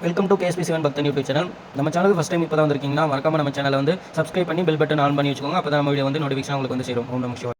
Welcome to KSP Sivan பக்தன் YouTube channel. நம்ம சேனலுக்கு ஃபஸ்ட் டைம் இப்போ தான் வந்திருக்கீங்கன்னா மறக்காம நம்ம சேனலை வந்து சப்ஸ்கிரைப் பண்ணி பெல் பட்டன் ஆன் பண்ணி வச்சுக்கோங்க. அப்போ தான் நம்ம வீடியோ வந்து நோட்டிஃபிகேஷன் உங்களுக்கு வந்து சேரும். ஓம் நம சிவாய.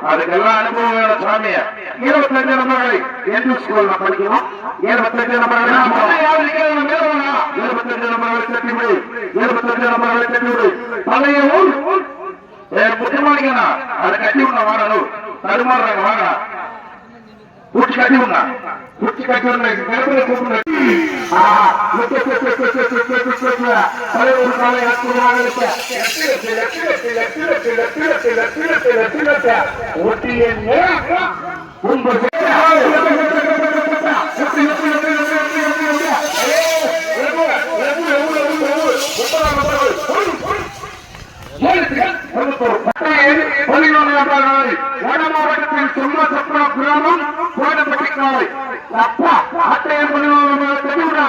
அதுக்கெல்லாம் அனுபவம் சாமிய 25 நம்பர்களை எந்த ஸ்கூல்ல படிக்கணும் 25 நம்பர்களை 25 நம்பர்களை கட்டிவிடு 25 நம்பர்களை கட்டிவிடு பழைய ஊர் முக்கியமானீங்கன்னா அதை கட்டி விடணும் வாங்கணும் தடுமாறுறாங்க வாங்க பூச்சி கட்டி விடணும் பூச்சி கட்டி விடணும் ஒரு காலை வட மாவட்டத்தில் சொந்த சப்ரா கிராமம் கோடப்பட்டி காலை அப்பா அட்டையம் தெரியுமா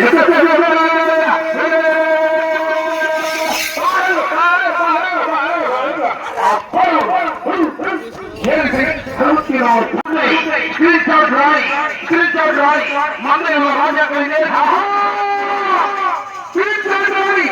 சூப்பர் கிரிச்சாட் ராணி மந்தையில் ராஜாக்களிலே கிரிச்சாட் ராணி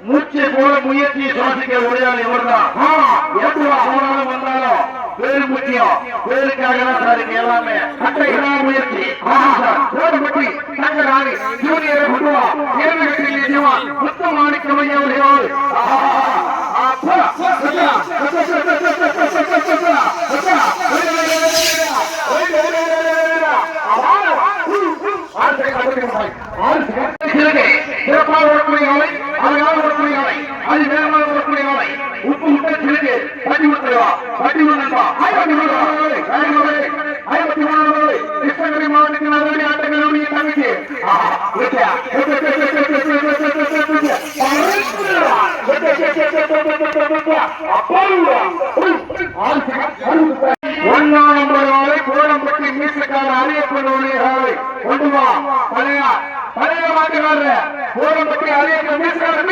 மூச்சை போல முயற்சியை சுவாசிக்க முடியாது இவர்தான் போனாலும் வந்தாலும் பேரு முக்கியம் பேருக்காக தான் சார் இங்க எல்லாமே முயற்சி போடப்பட்டி தங்க ராணி ஜூனியரை கொண்டு வா நிச்சயமா முத்து மாணிக்கம் ஐயா சிறப்பாக ஓடக்கூடிய ஆலை அழகாக ஓடக்கூடிய ஆலை அது வேகமாக ஓடக்கூடிய ஆலை உப்பு முட்டை சிறுக்கு பட்டி விட்டுவா பட்டி விடுவா 53 கிருஷ்ணகிரி மாவட்டத்தின் அதிரடி ஆட்டங்களுடைய தங்கச்சி ஒன்னாம் நம்பர் ஆலை கோலம்பட்டி மீசக்கார அறியப்படக்கூடிய ஆலை கொண்டு வா பழைய மாட்டுக்காரர் கோலம்பட்டி அறியப்பட மீசக்கார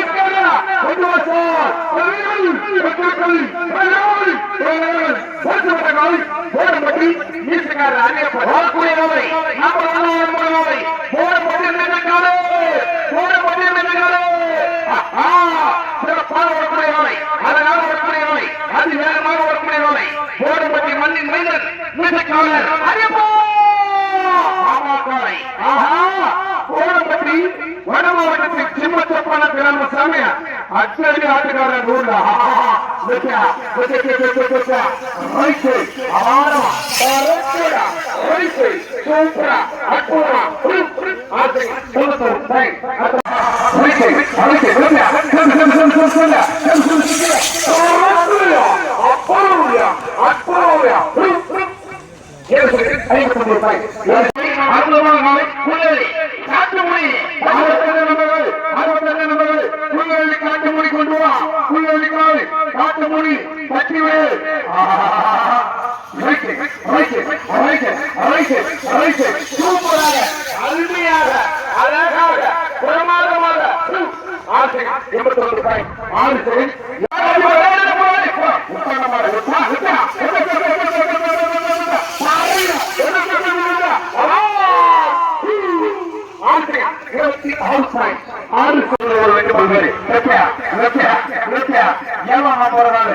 கொண்டு வா சார் கோலம்பட்டி மீசக்கார அறியப்பட மண்ணின் மைந்தன் கோலம்பட்டி வட மாவட்டத்தில் சிம்மச்சப்பான கிராமசாமி அச்சடி ஆட்டுக்காரர் காட்டுமொழி பற்றி ஆறு ஒரு வெற்றி பல்வேறு ஏழாம் போறாரு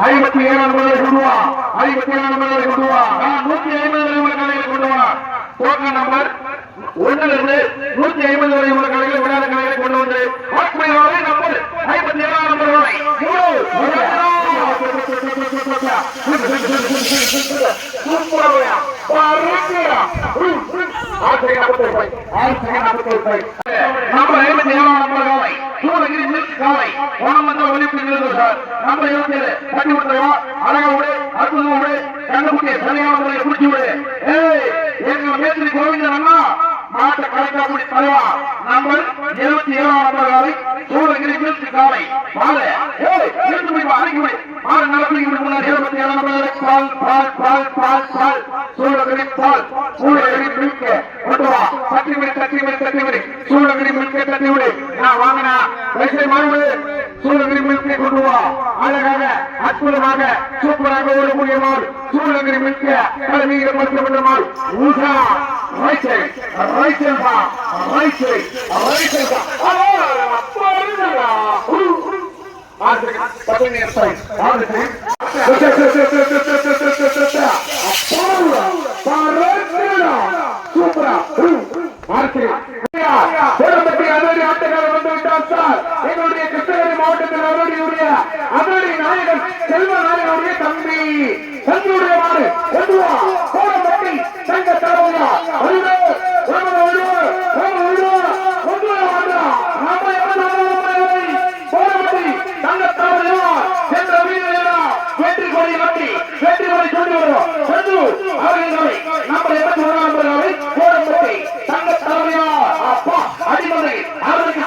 ஐம்பத்தி ஏழாம் கொண்டு வா 57 கொண்டு வா 150 கொண்டு வா டோக்கன் நம்பர் 1 இருந்து 150 வரை உள்ள கலைகளை விளையாட கலைகளை கொண்டு வந்து நம்பர் 57 நம்பர் வரை நம்பர் 57 நம்பர் காலை சூழகிரி மில்க் காலை ஓணமந்த ஒலிம்பிக் சார் நம்பர் 27 கட்டி விட்டுருவா அழகா விடு அற்புதமா விடு கண்டுபிடி சரியான முறையை பிடிச்சி விடு எங்க மேத்திரி கோவிந்தன் அண்ணா மாட்ட கலக்கா முடி தலைவா நம்பர் 27 நம்பர் காலை சூழகிரி மில்க் காலை மாலை இருந்து போய் அடக்கி விடு மாலை நல்ல பிடிக்க முன்னாடி 27 நம்பர் பால் சூழகிரி பால் சூழகிரி மில்க் கொண்டு வா தட்டி விடு சூழகிரி மில்க் தட்டி விடு நான் வாங்கினா வயசை மாறுபடு சூழகிரி மில்கை கொண்டு வா அழகாக அற்புதமாக சூப்பராக ஓடக்கூடிய மாடு சூழகிரி மில்க கல்வியில் மறுக்கப்பட்ட மாடு ஊசா சூப்பரா ஆட்டக்காரர் வந்து விட்டார் சார் எங்களுடைய கிருஷ்ணகிரி மாவட்டத்தில் அதனுடைய நாயகன் செல்வ நாயகனுடைய தம்பி தன்னுடைய மாடு கொண்டு வா கோடம்பட்டி தங்க தலைவா வெற்றி கொடி சொல்லி வருவோம் நம்ம கோடம்பட்டி தங்க தலைவா அப்பா அடிமலை அவருக்கு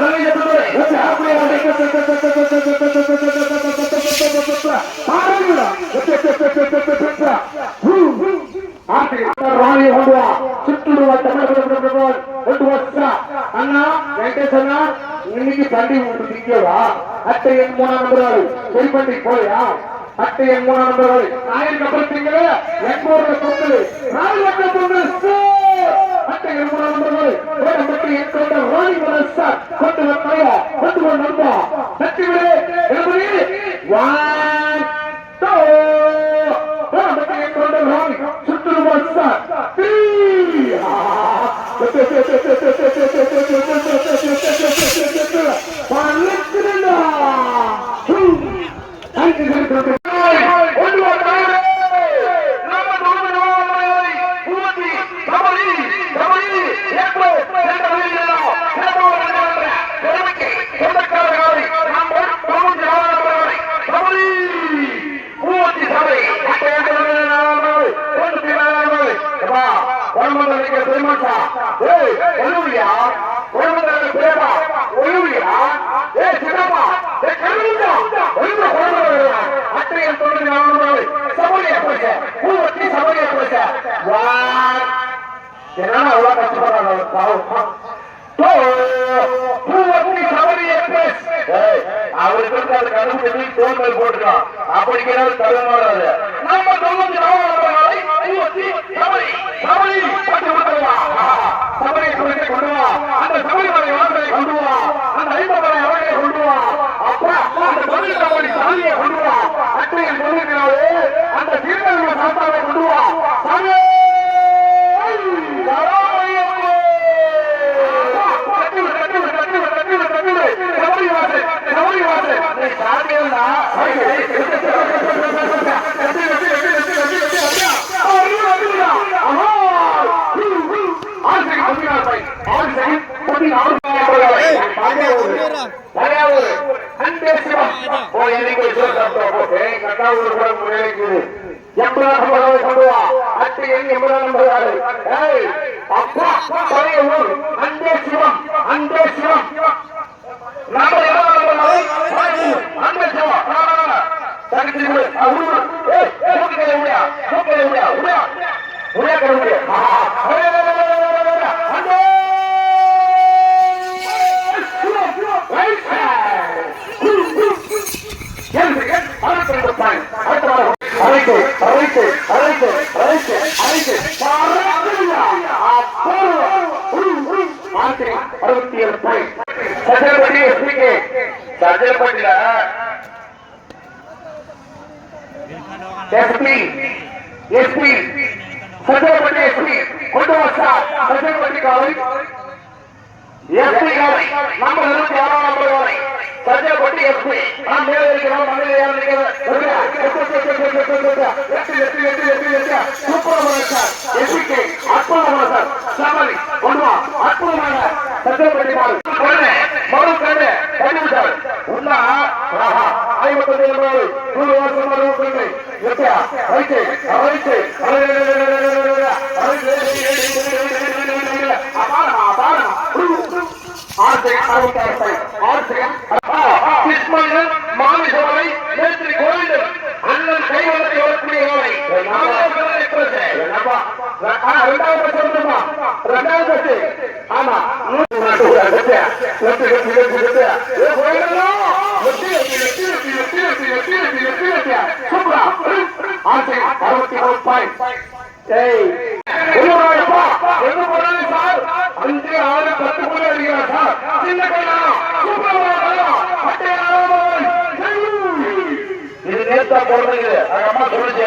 இன்னைக்கு பண்டி திங்கவா அட்டை எண் 3 நம்பர் பொறிப்பண்டி போயா அட்டை எண் 3 நம்பர் நாயருக்கு அப்புறம் திங்கல எங்கூர்ல பொங்கல் நாயக்க பொங்கல் அட்டை எண் 3 நம்பர் கோடம்பட்டி எங்கோட ராணி மனசா கொண்டு வந்தாயா கொண்டு வந்தா தட்டி விடு எழுபடி 1 2 கோடம்பட்டி எங்கோட ராணி சுற்று மனசா 来67 பாயிண்ட். சஜலப்பட்டி எஸ்பிகே சஜலப்பட்டில எஸ்பி சஜலப்பட்டி எஸ்பி கொண்டு வச்சா சஜலப்பட்டி காலை எஸ்பி காலை நம்பர் 26 நம்பர் காலை சஜலப்பட்டி எஸ்பி நான் மேலே இருக்கிறோம் மண்ணில் யார் இருக்கிறார் சூப்பர் சார் எஸ்பிகே அற்புதமான சார் சாமி கொண்டு வா அற்புதமான சஜலப்பட்டி காலை மறு கண்டு கண்டுவிட்டார் உன்னா 51 நம்பர் 100 வருஷம் மறு எப்பயா ரைட் மாமிசோலை நேற்று கோவிந்தன் அண்ணன் கைவளத்தை வரக்கூடிய ரெண்டாவது ஆமா இது நேத்தா போடுறது அம்மா சொல்லிச்சு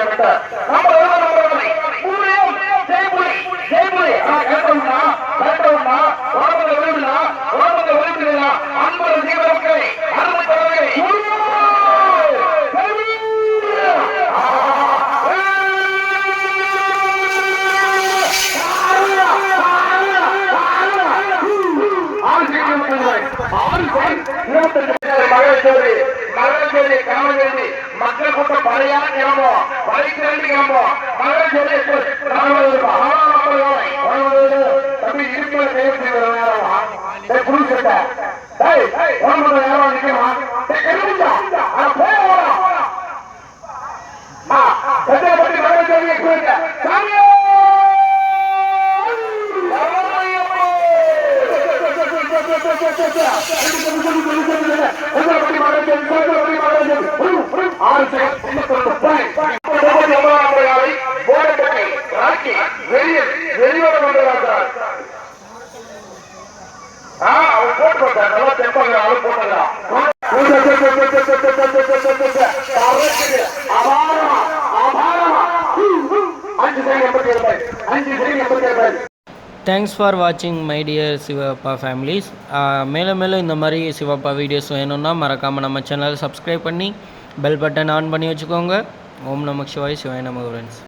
மகளிர் காவல்வேதி மக்கள் கூட்டம் பழையான கிளம்பும் பழைக்கிறேன் கிளம்பும் மகளிர் தம்பி இருக்கிற தேவை செய்வாங்க புரிச்சுட்ட நிற்கணும் சத்தியப்பட்டி மகளிர் தேங்க்ஸ் ஃபார் வாட்சிங் மை டியர் சிவப்பா ஃபேமிலிஸ். மேலும் மேலும் இந்த மாதிரி சிவப்பா வீடியோஸ் வேணும்னா மறக்காமல் நம்ம சேனலை சப்ஸ்கிரைப் பண்ணி பெல் பட்டன் ஆன் பண்ணி வச்சுக்கோங்க. ஓம் நமக் சிவாய் சிவாய் நம ஃப்ரெண்ட்ஸ்.